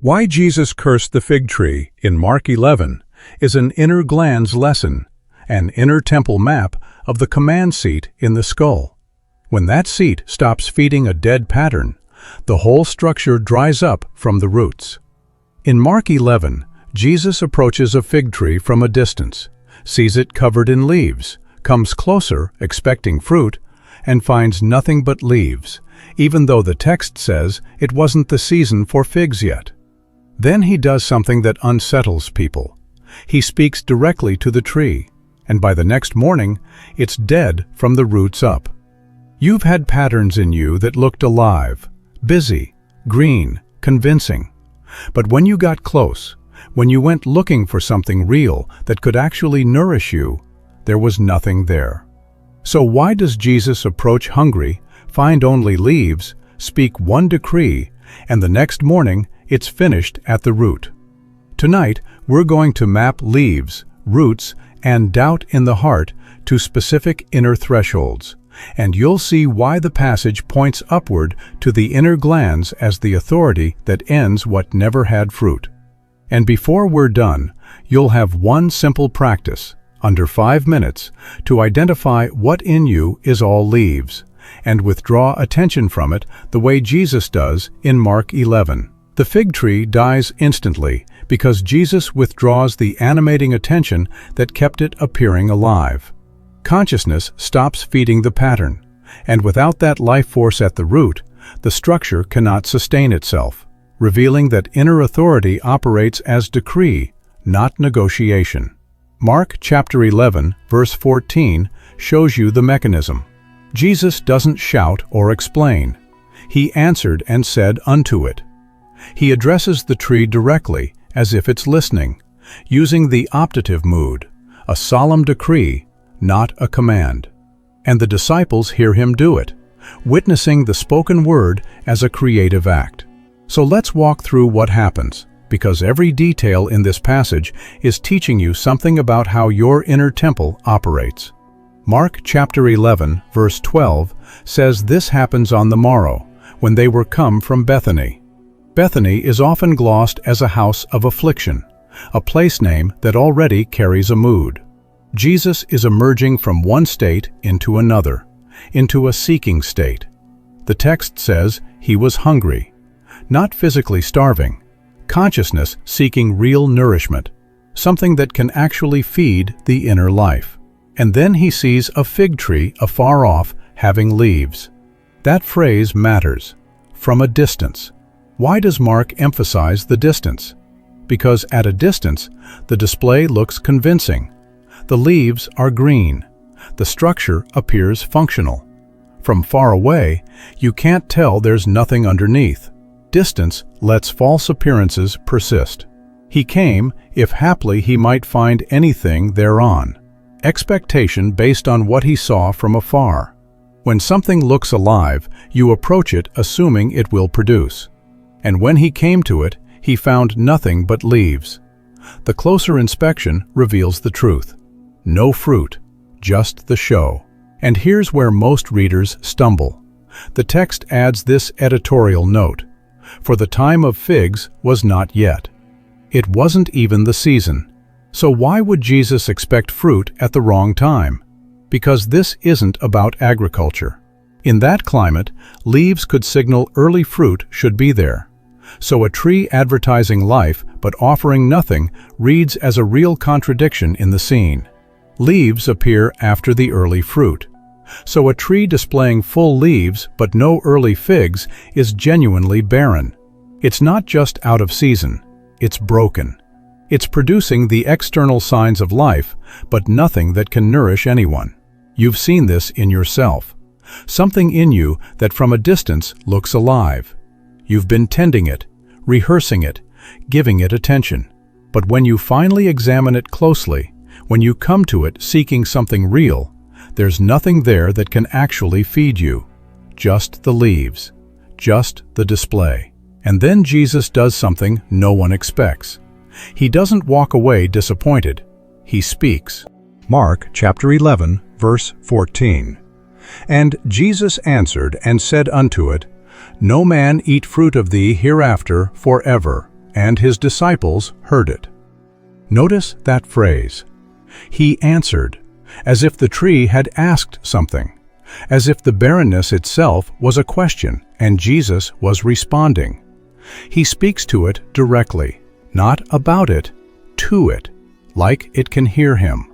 Why Jesus cursed the fig tree in Mark 11 is an inner glands lesson, an inner temple map of the command seat in the skull. When that seat stops feeding a dead pattern, the whole structure dries up from the roots. In Mark 11, Jesus approaches a fig tree from a distance, sees it covered in leaves, comes closer expecting fruit, and finds nothing but leaves, even though the text says it wasn't the season for figs yet. Then he does something that unsettles people. He speaks directly to the tree, and by the next morning, it's dead from the roots up. You've had patterns in you that looked alive, busy, green, convincing. But when you got close, when you went looking for something real that could actually nourish you, there was nothing there. So why does Jesus approach hungry, find only leaves, speak one decree, and the next morning it's finished at the root? Tonight, we're going to map leaves, roots, and doubt in the heart to specific inner thresholds, and you'll see why the passage points upward to the inner glands as the authority that ends what never had fruit. And before we're done, you'll have one simple practice, under 5 minutes, to identify what in you is all leaves, and withdraw attention from it the way Jesus does in Mark 11. The fig tree dies instantly because Jesus withdraws the animating attention that kept it appearing alive. Consciousness stops feeding the pattern, and without that life force at the root, the structure cannot sustain itself, revealing that inner authority operates as decree, not negotiation. Mark chapter 11, verse 14 shows you the mechanism. Jesus doesn't shout or explain. He answered and said unto it. He addresses the tree directly, as if it's listening, using the optative mood, a solemn decree, not a command. And the disciples hear him do it, witnessing the spoken word as a creative act. So let's walk through what happens, because every detail in this passage is teaching you something about how your inner temple operates. Mark chapter 11, verse 12 says this happens on the morrow, when they were come from Bethany. Bethany is often glossed as a house of affliction, a place name that already carries a mood. Jesus is emerging from one state into another, into a seeking state. The text says he was hungry, not physically starving, consciousness seeking real nourishment, something that can actually feed the inner life. And then he sees a fig tree afar off having leaves. That phrase matters. From a distance. Why does Mark emphasize the distance? Because at a distance, the display looks convincing. The leaves are green. The structure appears functional. From far away, you can't tell there's nothing underneath. Distance lets false appearances persist. He came, if haply he might find anything thereon. Expectation based on what he saw from afar. When something looks alive, you approach it assuming it will produce. And when he came to it, he found nothing but leaves. The closer inspection reveals the truth. No fruit, just the show. And here's where most readers stumble. The text adds this editorial note. For the time of figs was not yet. It wasn't even the season. So why would Jesus expect fruit at the wrong time? Because this isn't about agriculture. In that climate, leaves could signal early fruit should be there. So a tree advertising life but offering nothing reads as a real contradiction in the scene. Leaves appear after the early fruit. So a tree displaying full leaves but no early figs is genuinely barren. It's not just out of season, it's broken. It's producing the external signs of life, but nothing that can nourish anyone. You've seen this in yourself. Something in you that from a distance looks alive. You've been tending it, rehearsing it, giving it attention. But when you finally examine it closely, when you come to it seeking something real, there's nothing there that can actually feed you. Just the leaves. Just the display. And then Jesus does something no one expects. He doesn't walk away disappointed. He speaks. Mark chapter 11, verse 14. And Jesus answered and said unto it, No man eat fruit of thee hereafter forever, and his disciples heard it. Notice that phrase. He answered, as if the tree had asked something, as if the barrenness itself was a question and Jesus was responding. He speaks to it directly, not about it, to it, like it can hear him.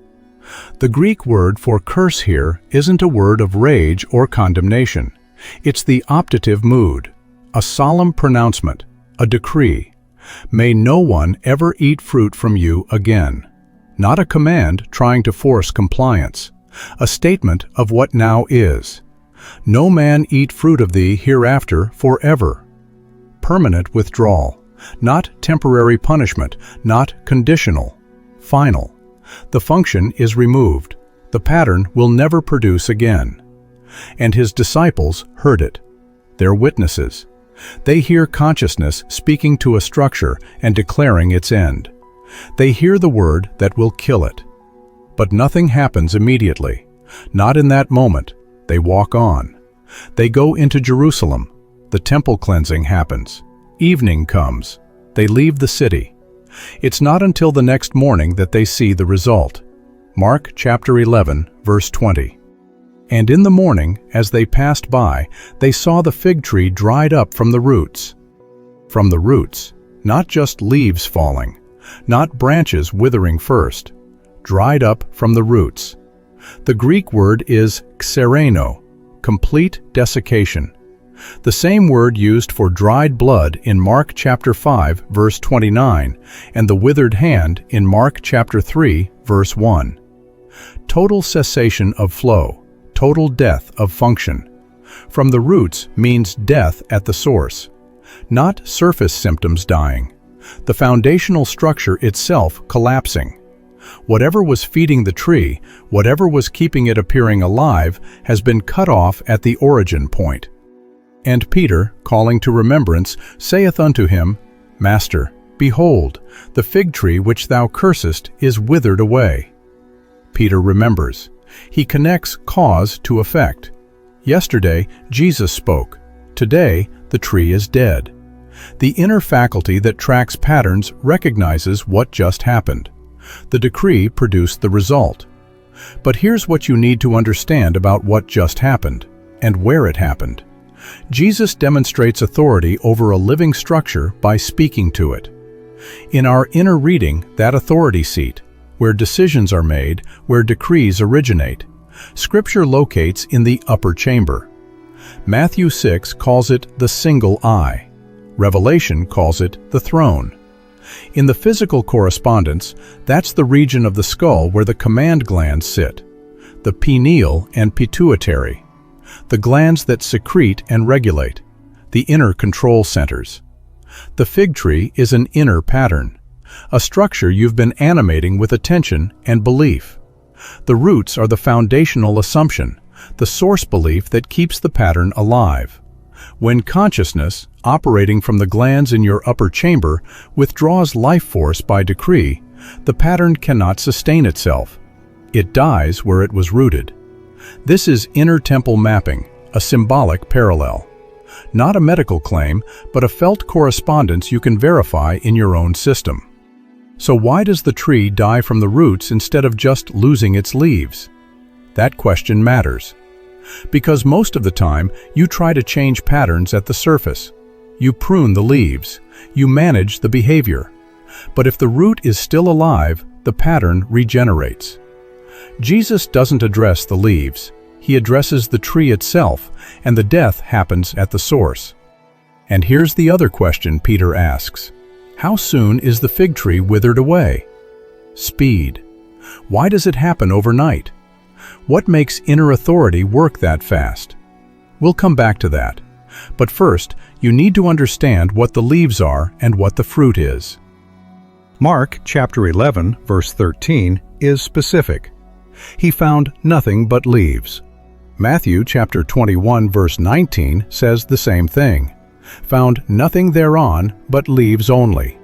The Greek word for curse here isn't a word of rage or condemnation. It's the optative mood, a solemn pronouncement, a decree. May no one ever eat fruit from you again. Not a command trying to force compliance, a statement of what now is. No man eat fruit of thee hereafter forever. Permanent withdrawal, not temporary punishment, not conditional, final. The function is removed. The pattern will never produce again. And his disciples heard it. They're witnesses. They hear consciousness speaking to a structure and declaring its end. They hear the word that will kill it. But nothing happens immediately. Not in that moment. They walk on. They go into Jerusalem. The temple cleansing happens. Evening comes. They leave the city. It's not until the next morning that they see the result. Mark chapter 11, verse 20. And in the morning, as they passed by, they saw the fig tree dried up from the roots. From the roots, not just leaves falling, not branches withering first, dried up from the roots. The Greek word is xērainō, complete desiccation. The same word used for dried blood in Mark chapter 5, verse 29, and the withered hand in Mark chapter 3, verse 1. Total cessation of flow, total death of function. From the roots means death at the source, not surface symptoms dying. The foundational structure itself collapsing. Whatever was feeding the tree, whatever was keeping it appearing alive, has been cut off at the origin point. And Peter, calling to remembrance, saith unto him, Master, behold, the fig tree which thou cursest is withered away. Peter remembers. He connects cause to effect. Yesterday, Jesus spoke. Today, the tree is dead. The inner faculty that tracks patterns recognizes what just happened. The decree produced the result. But here's what you need to understand about what just happened, and where it happened. Jesus demonstrates authority over a living structure by speaking to it. In our inner reading, that authority seat, where decisions are made, where decrees originate, Scripture locates in the upper chamber. Matthew 6 calls it the single eye. Revelation calls it the throne. In the physical correspondence, that's the region of the skull where the command glands sit, the pineal and pituitary, the glands that secrete and regulate, the inner control centers. The fig tree is an inner pattern, a structure you've been animating with attention and belief. The roots are the foundational assumption, the source belief that keeps the pattern alive. When consciousness, operating from the glands in your upper chamber, withdraws life force by decree, the pattern cannot sustain itself. It dies where it was rooted. This is inner temple mapping, a symbolic parallel. Not a medical claim, but a felt correspondence you can verify in your own system. So why does the tree die from the roots instead of just losing its leaves? That question matters. Because most of the time, you try to change patterns at the surface. You prune the leaves. You manage the behavior. But if the root is still alive, the pattern regenerates. Jesus doesn't address the leaves. He addresses the tree itself, and the death happens at the source. And here's the other question Peter asks. How soon is the fig tree withered away? Speed. Why does it happen overnight? What makes inner authority work that fast? We'll come back to that. But first, you need to understand what the leaves are and what the fruit is. Mark chapter 11, verse 13 is specific. He found nothing but leaves. Matthew chapter 21, verse 19 says the same thing. Found nothing thereon but leaves only.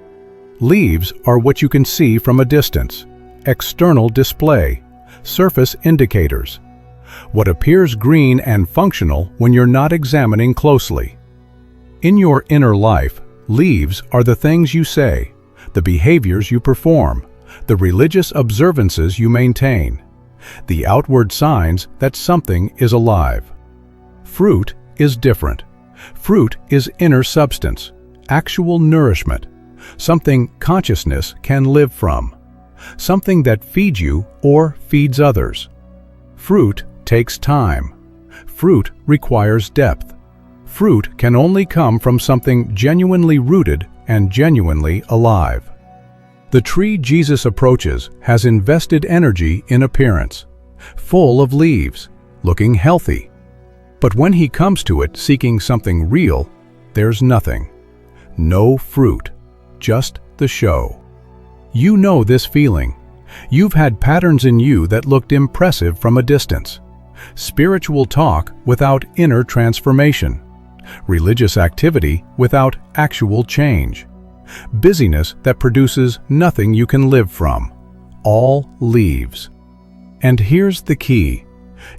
Leaves are what you can see from a distance. External display. Surface indicators. What appears green and functional when you're not examining closely. In your inner life, Leaves are the things you say, the behaviors you perform, the religious observances you maintain, the outward signs that something is alive. Fruit is different. Fruit is inner substance, actual nourishment, something consciousness can live from, something that feeds you or feeds others. Fruit takes time. Fruit requires depth. Fruit can only come from something genuinely rooted and genuinely alive. The tree Jesus approaches has invested energy in appearance, full of leaves, looking healthy. But when he comes to it seeking something real, there's nothing. No fruit, just the show. You know this feeling. You've had patterns in you that looked impressive from a distance. Spiritual talk without inner transformation. Religious activity without actual change. Busyness that produces nothing you can live from. All leaves. And here's the key.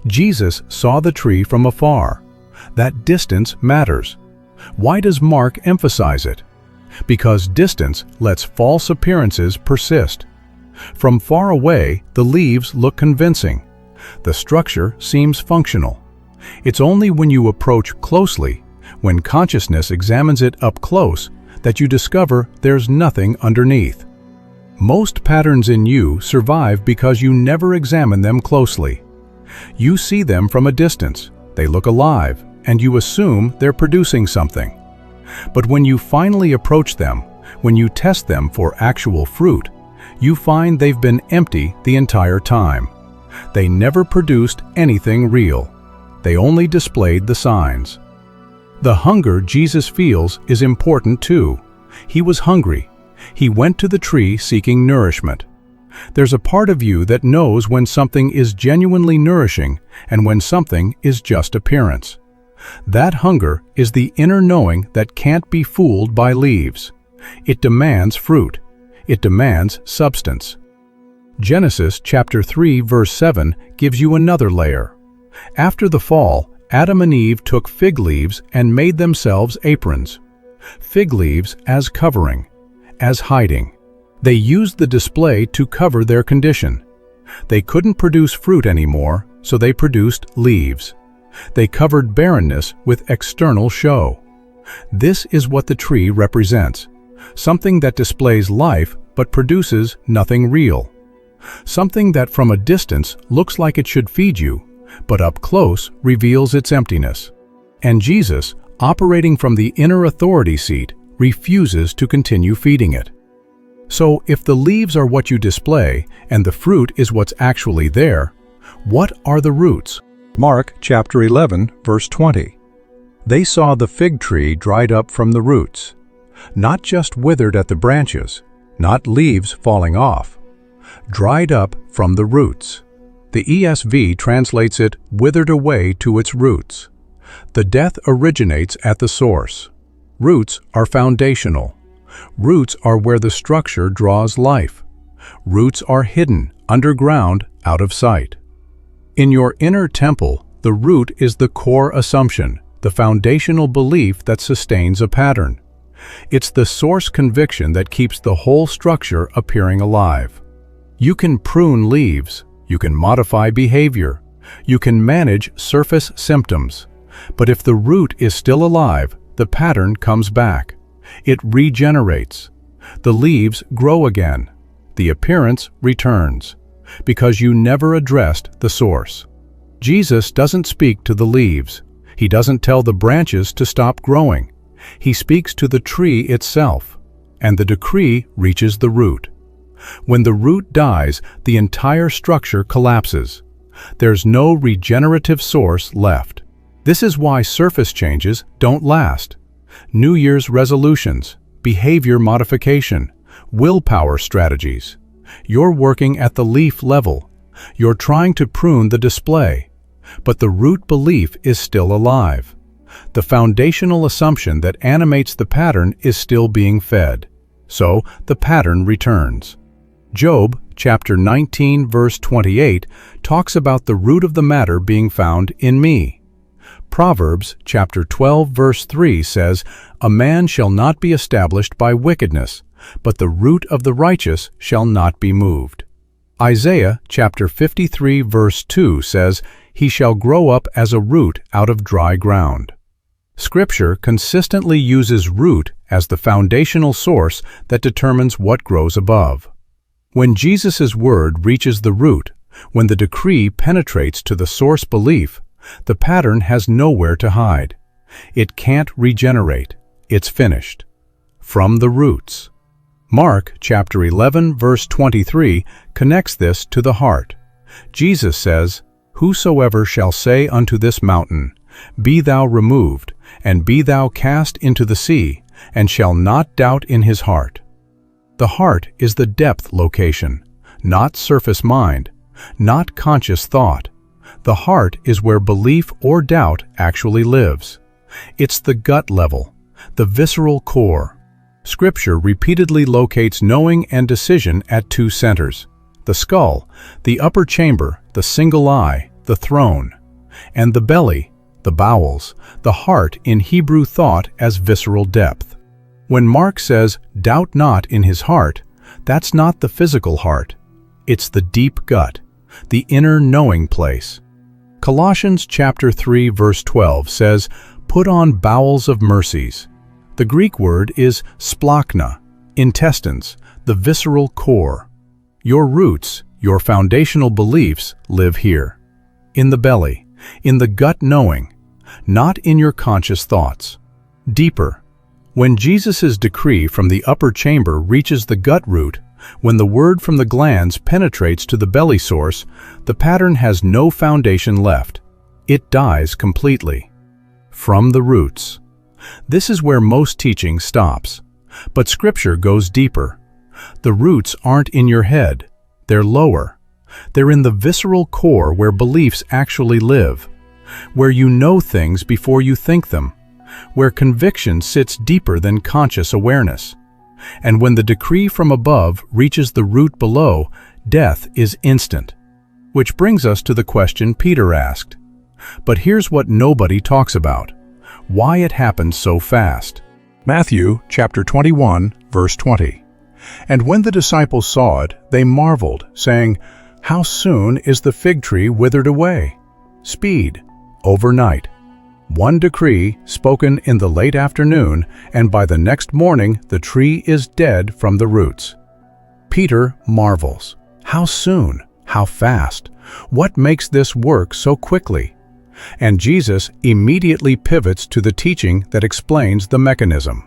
Jesus saw the tree from afar. That distance matters. Why does Mark emphasize it? Because distance lets false appearances persist. From far away, the leaves look convincing. The structure seems functional. It's only when you approach closely, when consciousness examines it up close, that you discover there's nothing underneath. Most patterns in you survive because you never examine them closely. You see them from a distance, they look alive, and you assume they're producing something. But when you finally approach them, when you test them for actual fruit, you find they've been empty the entire time. They never produced anything real. They only displayed the signs. The hunger Jesus feels is important too. He was hungry. He went to the tree seeking nourishment. There's a part of you that knows when something is genuinely nourishing and when something is just appearance. That hunger is the inner knowing that can't be fooled by leaves. It demands fruit. It demands substance. Genesis chapter 3 verse 7 gives you another layer. After the fall, Adam and Eve took fig leaves and made themselves aprons. Fig leaves as covering, as hiding. They used the display to cover their condition. They couldn't produce fruit anymore, so they produced leaves. They covered barrenness with external show. This is what the tree represents. Something that displays life but produces nothing real. Something that from a distance looks like it should feed you, but up close reveals its emptiness. And Jesus, operating from the inner authority seat, refuses to continue feeding it. So if the leaves are what you display and the fruit is what's actually there, what are the roots? Mark chapter 11 verse 20. They saw the fig tree dried up from the roots, not just withered at the branches, not leaves falling off, dried up from the roots. The ESV translates it withered away to its roots. The death originates at the source. Roots are foundational. Roots are where the structure draws life. Roots are hidden, underground, out of sight. In your inner temple, the root is the core assumption, the foundational belief that sustains a pattern. It's the source conviction that keeps the whole structure appearing alive. You can prune leaves, you can modify behavior, you can manage surface symptoms, but if the root is still alive, the pattern comes back. It regenerates. The leaves grow again. The appearance returns, because you never addressed the source. Jesus doesn't speak to the leaves. He doesn't tell the branches to stop growing. He speaks to the tree itself, and the decree reaches the root. When the root dies, the entire structure collapses. There's no regenerative source left. This is why surface changes don't last. New Year's resolutions, behavior modification, willpower strategies. You're working at the leaf level. You're trying to prune the display, but the root belief is still alive. The foundational assumption that animates the pattern is still being fed. So the pattern returns. Job chapter 19 verse 28 talks about the root of the matter being found in me. Proverbs chapter 12 verse 3 says, "A man shall not be established by wickedness, but the root of the righteous shall not be moved." Isaiah chapter 53 verse 2 says, "He shall grow up as a root out of dry ground." Scripture consistently uses root as the foundational source that determines what grows above. When Jesus' word reaches the root, when the decree penetrates to the source belief, the pattern has nowhere to hide. It can't regenerate. It's finished. From the roots. Mark chapter 11 verse 23 connects this to the heart. Jesus says, "Whosoever shall say unto this mountain, Be thou removed, and be thou cast into the sea, and shall not doubt in his heart." The heart is the depth location, not surface mind, not conscious thought. The heart is where belief or doubt actually lives. It's the gut level, the visceral core. Scripture repeatedly locates knowing and decision at two centers: the skull, the upper chamber, the single eye, the throne, and the belly, the bowels, the heart in Hebrew thought as visceral depth. When Mark says, "Doubt not in his heart," that's not the physical heart. It's the deep gut, the inner knowing place. Colossians chapter 3 verse 12 says, "Put on bowels of mercies." The Greek word is splachna, intestines, the visceral core. Your roots, your foundational beliefs live here. In the belly, in the gut knowing, not in your conscious thoughts. Deeper. When Jesus' decree from the upper chamber reaches the gut root, when the word from the glands penetrates to the belly source, the pattern has no foundation left. It dies completely. From the roots. This is where most teaching stops. But Scripture goes deeper. The roots aren't in your head. They're lower. They're in the visceral core where beliefs actually live, where you know things before you think them, where conviction sits deeper than conscious awareness. And when the decree from above reaches the root below, death is instant. Which brings us to the question Peter asked. But here's what nobody talks about: why it happened so fast. Matthew chapter 21, verse 20. "And when the disciples saw it, they marveled, saying, How soon is the fig tree withered away? Speed, overnight. One decree spoken in the late afternoon, and by the next morning the tree is dead from the roots." Peter marvels. How soon? How fast? What makes this work so quickly? And Jesus immediately pivots to the teaching that explains the mechanism.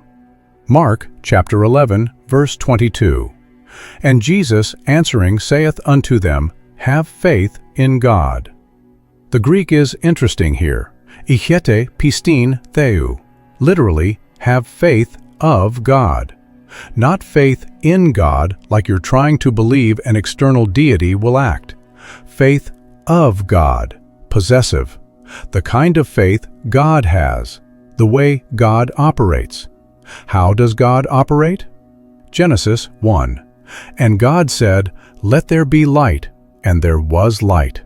Mark chapter 11, verse 22. "And Jesus answering saith unto them, Have faith in God." The Greek is interesting here. Echete, pistin, theou. Literally, have faith of God. Not faith in God, like you're trying to believe an external deity will act. Faith of God, possessive. The kind of faith God has, the way God operates. How does God operate? Genesis 1. "And God said, Let there be light, and there was light."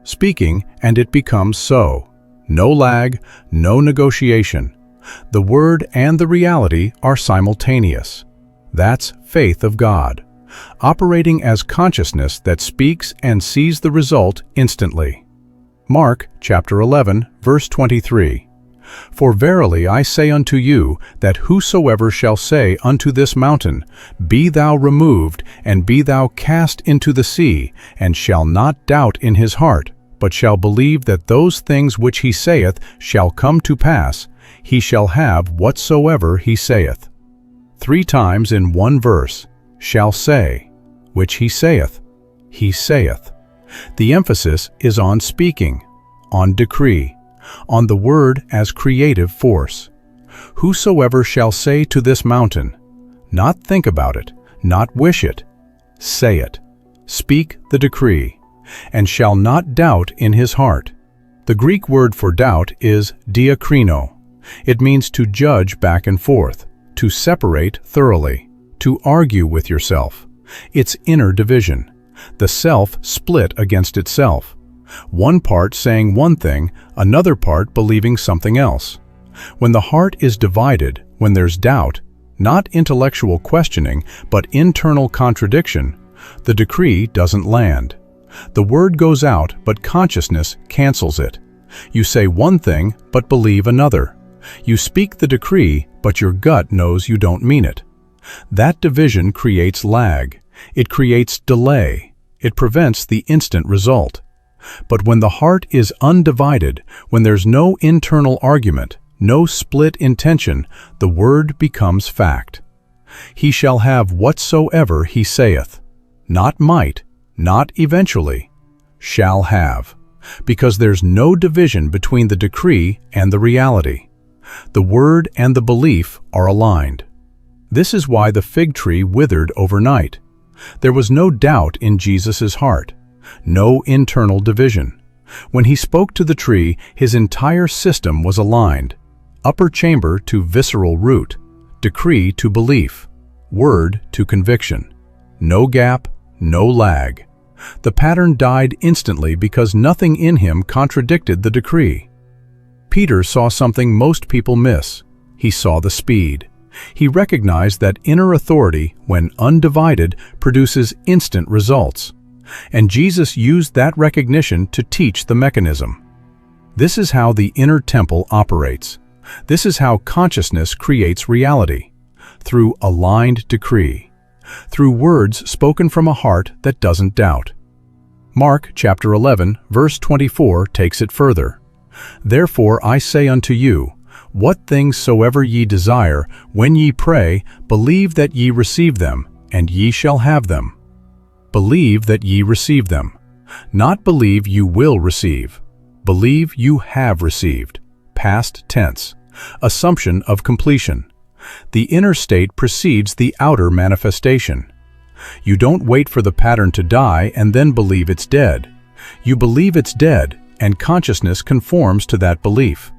Speaking, and it becomes so. No lag, no negotiation. The word and the reality are simultaneous. That's faith of God, operating as consciousness that speaks and sees the result instantly. Mark chapter 11, verse 23. "For verily I say unto you, that whosoever shall say unto this mountain, Be thou removed, and be thou cast into the sea, and shall not doubt in his heart, but shall believe that those things which he saith shall come to pass, he shall have whatsoever he saith." 3 times in one verse, shall say, which he saith, he saith. The emphasis is on speaking, on decree, on the word as creative force. Whosoever shall say to this mountain, not think about it, not wish it, say it, speak the decree, and shall not doubt in his heart. The Greek word for doubt is diakrinō. It means to judge back and forth, to separate thoroughly, to argue with yourself. It's inner division, the self split against itself. One part saying one thing, another part believing something else. When the heart is divided, when there's doubt, not intellectual questioning, but internal contradiction, the decree doesn't land. The word goes out, but consciousness cancels it. You say one thing, but believe another. You speak the decree, but your gut knows you don't mean it. That division creates lag. It creates delay. It prevents the instant result. But when the heart is undivided, when there's no internal argument, no split intention, the word becomes fact. He shall have whatsoever he saith. Not might, not eventually. Shall have. Because there's no division between the decree and the reality. The word and the belief are aligned. This is why the fig tree withered overnight. There was no doubt in Jesus' heart, no internal division. When he spoke to the tree, his entire system was aligned. Upper chamber to visceral root, decree to belief, word to conviction. No gap, no lag. The pattern died instantly because nothing in him contradicted the decree. Peter saw something most people miss. He saw the speed. He recognized that inner authority, when undivided, produces instant results. And Jesus used that recognition to teach the mechanism. This is how the inner temple operates. This is how consciousness creates reality. Through aligned decree. Through words spoken from a heart that doesn't doubt. Mark chapter 11, verse 24 takes it further. Therefore I say unto you, what things soever ye desire, when ye pray, believe that ye receive them, and ye shall have them. Believe that ye receive them. Not believe you will receive. Believe you have received. Past tense. Assumption of completion. The inner state precedes the outer manifestation. You don't wait for the pattern to die and then believe it's dead. You believe it's dead, and consciousness conforms to that belief.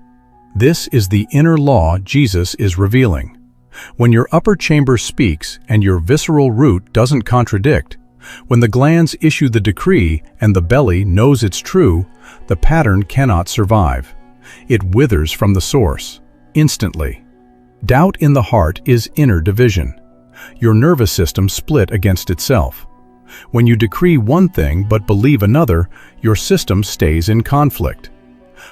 This is the inner law Jesus is revealing. When your upper chamber speaks and your visceral root doesn't contradict, when the glands issue the decree and the belly knows it's true, the pattern cannot survive. It withers from the source, instantly. Doubt in the heart is inner division. Your nervous system split against itself. When you decree one thing but believe another, your system stays in conflict.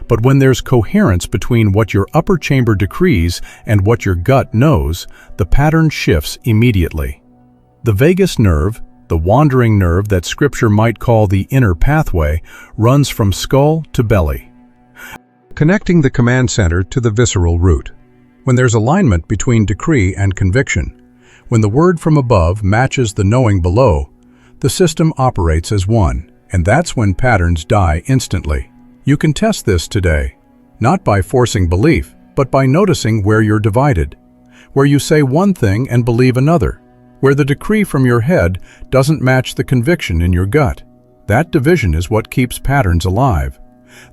But when there's coherence between what your upper chamber decrees and what your gut knows, the pattern shifts immediately. The vagus nerve, the wandering nerve that Scripture might call the inner pathway, runs from skull to belly, connecting the command center to the visceral root. When there's alignment between decree and conviction, when the word from above matches the knowing below, the system operates as one, and that's when patterns die instantly. You can test this today, not by forcing belief, but by noticing where you're divided, where you say one thing and believe another, where the decree from your head doesn't match the conviction in your gut. That division is what keeps patterns alive.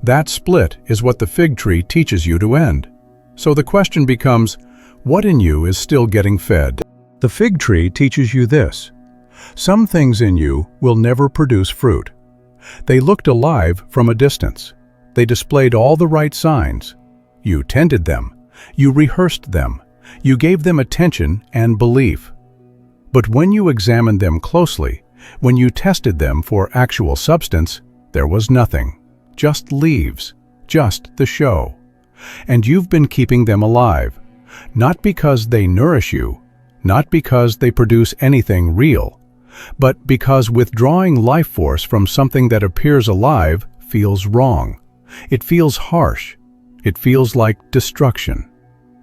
That split is what the fig tree teaches you to end. So the question becomes, what in you is still getting fed? The fig tree teaches you this. Some things in you will never produce fruit. They looked alive from a distance. They displayed all the right signs. You tended them. You rehearsed them. You gave them attention and belief. But when you examined them closely, when you tested them for actual substance, there was nothing. Just leaves. Just the show. And you've been keeping them alive, not because they nourish you, not because they produce anything real, but because withdrawing life force from something that appears alive feels wrong. It feels harsh. It feels like destruction.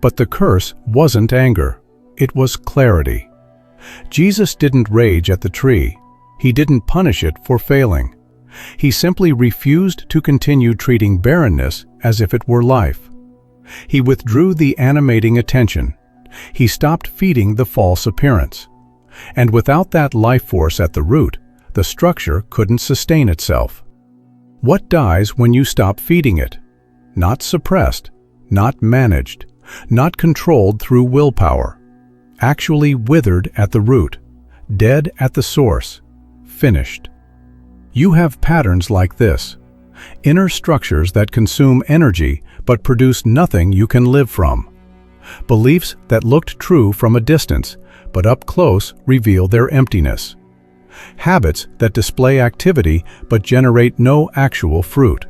But the curse wasn't anger. It was clarity. Jesus didn't rage at the tree. He didn't punish it for failing. He simply refused to continue treating barrenness as if it were life. He withdrew the animating attention. He stopped feeding the false appearance. And without that life force at the root, the structure couldn't sustain itself. What dies when you stop feeding it? Not suppressed, not managed, not controlled through willpower. Actually withered at the root, dead at the source, finished. You have patterns like this. Inner structures that consume energy but produce nothing you can live from. Beliefs that looked true from a distance, but up close reveal their emptiness. Habits that display activity but generate no actual fruit.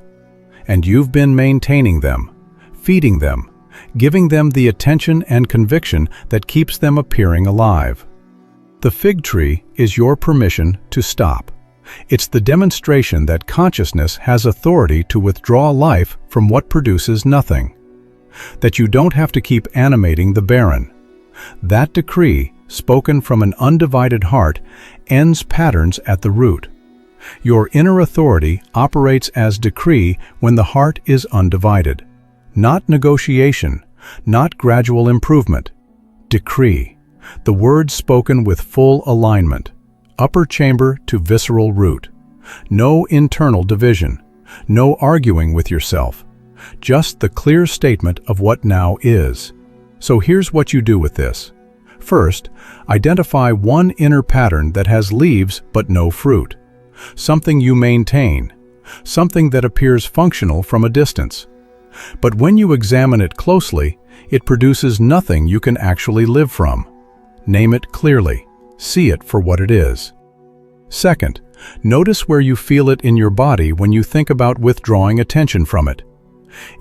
And you've been maintaining them, feeding them, giving them the attention and conviction that keeps them appearing alive. The fig tree is your permission to stop. It's the demonstration that consciousness has authority to withdraw life from what produces nothing. That you don't have to keep animating the barren. That decree, spoken from an undivided heart, ends patterns at the root. Your inner authority operates as decree when the heart is undivided. Not negotiation, not gradual improvement. Decree, the word spoken with full alignment. Upper chamber to visceral root. No internal division, no arguing with yourself. Just the clear statement of what now is. So here's what you do with this. First, identify one inner pattern that has leaves but no fruit. Something you maintain, something that appears functional from a distance. But when you examine it closely, it produces nothing you can actually live from. Name it clearly. See it for what it is. Second, notice where you feel it in your body when you think about withdrawing attention from it.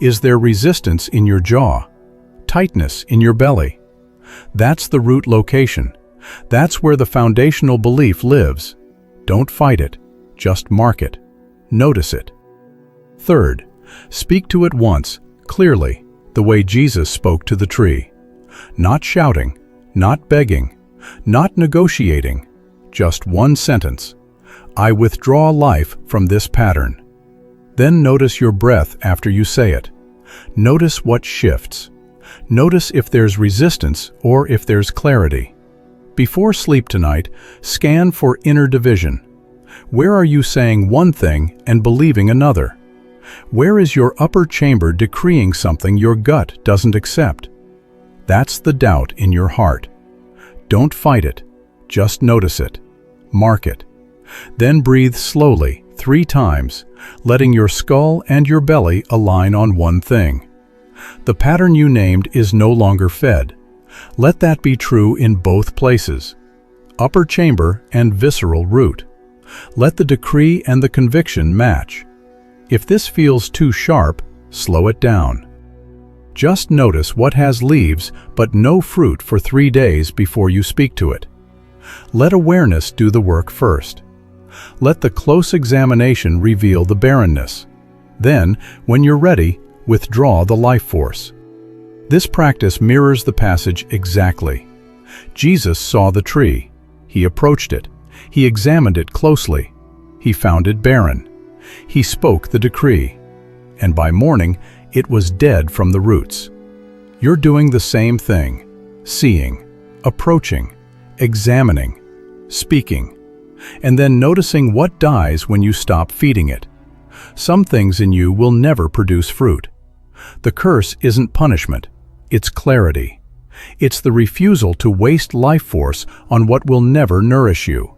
Is there resistance in your jaw? Tightness in your belly? That's the root location. That's where the foundational belief lives. Don't fight it. Just mark it. Notice it. Third, speak to it once, clearly, the way Jesus spoke to the tree. Not shouting, not begging, not negotiating, just one sentence. I withdraw life from this pattern. Then notice your breath after you say it. Notice what shifts. Notice if there's resistance or if there's clarity. Before sleep tonight, scan for inner division. Where are you saying one thing and believing another? Where is your upper chamber decreeing something your gut doesn't accept? That's the doubt in your heart. Don't fight it. Just notice it. Mark it. Then breathe slowly 3 times, letting your skull and your belly align on one thing. The pattern you named is no longer fed. Let that be true in both places, upper chamber and visceral root. Let the decree and the conviction match. If this feels too sharp, slow it down. Just notice what has leaves but no fruit for 3 days before you speak to it. Let awareness do the work first. Let the close examination reveal the barrenness. Then, when you're ready, withdraw the life force. This practice mirrors the passage exactly. Jesus saw the tree. He approached it. He examined it closely. He found it barren. He spoke the decree. And by morning, it was dead from the roots. You're doing the same thing. Seeing, approaching, examining, speaking, and then noticing what dies when you stop feeding it. Some things in you will never produce fruit. The curse isn't punishment, it's clarity. It's the refusal to waste life force on what will never nourish you.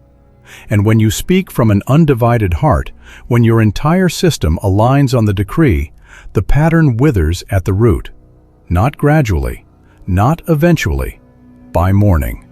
And when you speak from an undivided heart, when your entire system aligns on the decree, the pattern withers at the root. Not gradually, not eventually, by morning.